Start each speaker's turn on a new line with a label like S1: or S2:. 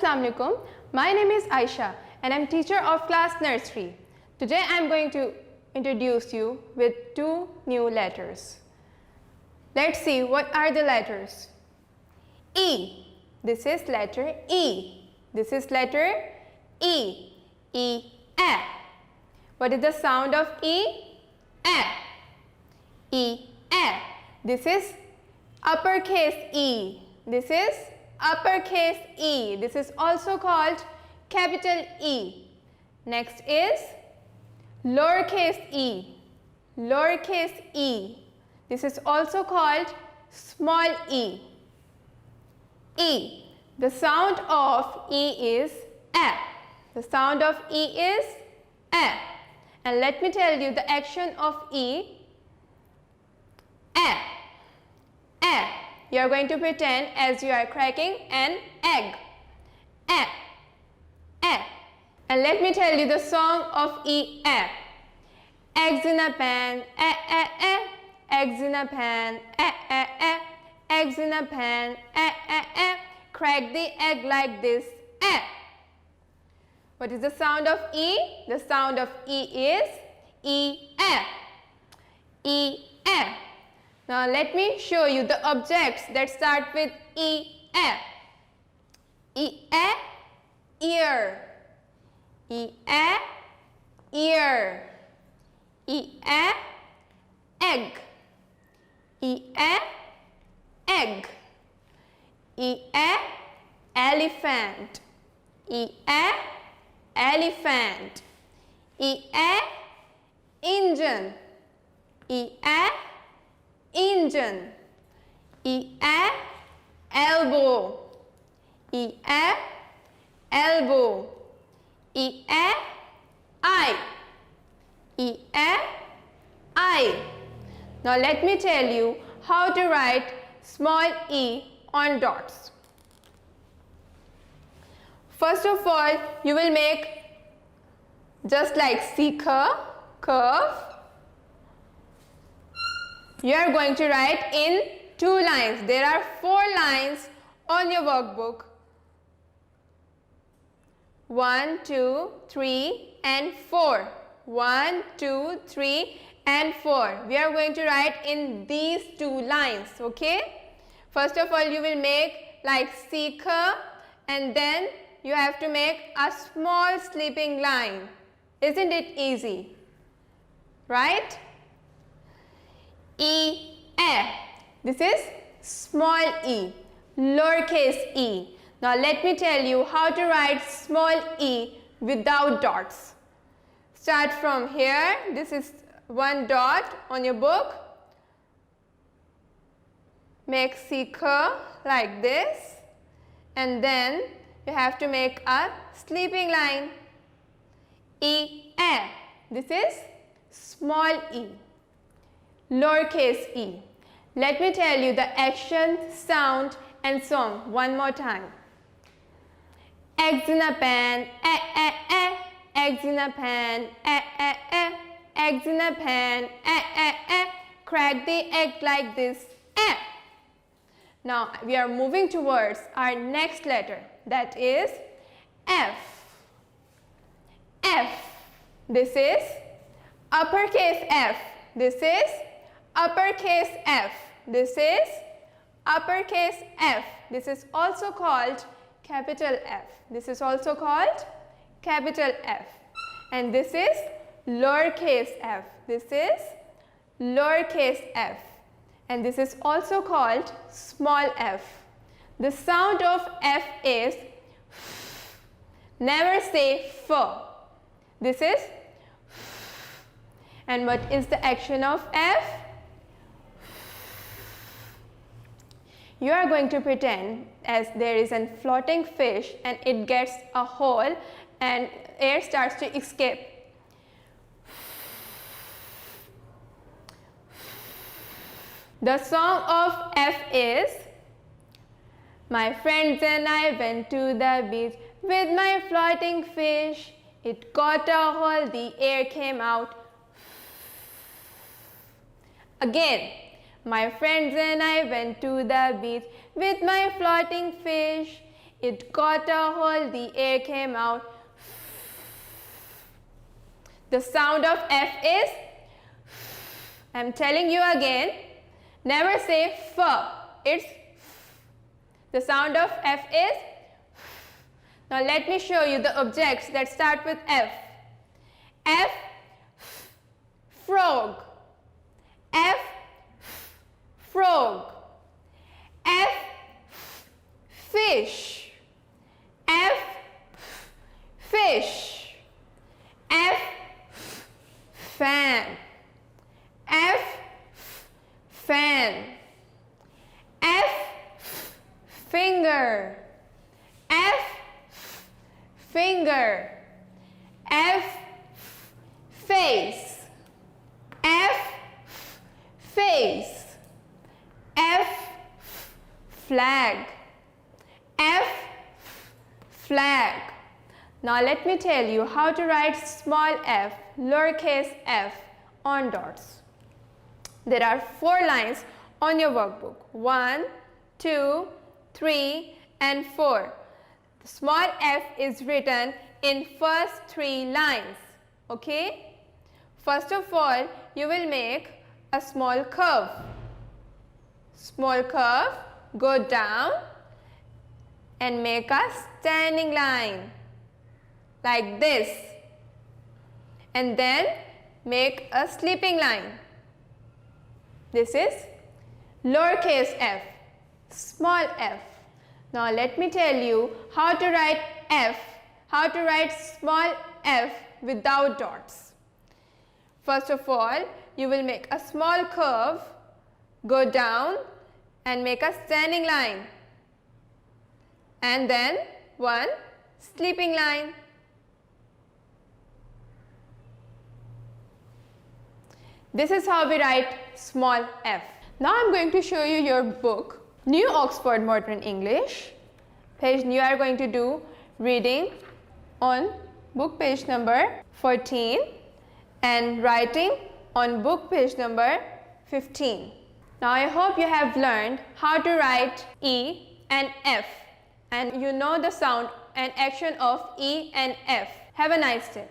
S1: Assalamu alaikum. My name is Aisha and I am teacher of class nursery. Today I am going to introduce you with two new letters. Let's see what are the letters. E. This is letter E. This is letter E. E. A. What is the sound of E? A. E. A. This is uppercase E. This is uppercase E. This is also called capital E. Next is lowercase e. Lowercase e. This is also called small e. E. The sound of E is A. The sound of E is A. And let me tell you the action of E. A. A. You are going to pretend as you are cracking an egg. A. A. And let me tell you the song of E. A. Eggs in a pan, eggs in a pan, eggs in a pan, crack the egg like this, What is the sound of E? The sound of E is E, A. E, A. Now let me show you the objects that start with E, A. E, A, ear. E, A, ear. E, A, egg. E, A, egg. E, A, elephant. E, A, elephant. E, A, engine. E, A, engine. E, A, elbow. E, A, elbow. E, A, eye. E, A, eye. Now let me tell you how to write small e on dots. First of all, you will make just like C curve. You are going to write in 2 lines. There are 4 lines on your workbook. 1, 2, 3 and 4. 1, 2, 3 and 4. We are going to write in these 2 lines, okay? First of all, you will make like C curve and then you have to make a small sleeping line. Isn't it easy? Right? E, A. This is small e, lowercase e. Now let me tell you how to write small e without dots. Start from here. This is 1 dot on your book. Make C curve like this. And then you have to make a sleeping line. E, A. This is small e, lowercase e. Let me tell you the action, sound and song one more time. Eggs in a pan, eggs in a pan, eggs in a pan, crack the egg like this, Now we are moving towards our next letter, that is F. F. This is uppercase F. This is uppercase F. This is uppercase F. This is also called capital F. This is also called capital F. And this is lowercase f. This is lowercase f. And this is also called small f. The sound of f is f. Never say f. This is f. And what is the action of f? You are going to pretend as there is a floating fish and it gets a hole and air starts to escape. The song of F is, my friends and I went to the beach with my floating fish. It got a hole, the air came out. Again, my friends and I went to the beach with my floating fish. It got a hole, the air came out. The sound of F is, I'm telling you again, never say F, it's the sound of F is. Now let me show you the objects that start with F. F, frog. F, frog. F, fish. F, fish. F, fan. F, fan. F, finger. F, finger. F, face. F, face. F, flag. F, flag. Now let me tell you how to write small f, lowercase f on dots. There are 4 lines on your workbook. 1, 2, 3 and 4. The small f is written in first 3 lines. Okay? First of all, you will make a small curve. Small curve, go down and make a standing line like this. And then make a sleeping line. This is lowercase f, small f. Now let me tell you how to write f, how to write small f without dots. First of all, you will make a small curve, go down and make a standing line. And then one sleeping line. This is how we write small f. Now I am going to show you your book, New Oxford Modern English. You are going to do reading on book page number 14 and writing on book page number 15. Now I hope you have learned how to write E and F and you know the sound and action of E and F. Have a nice day.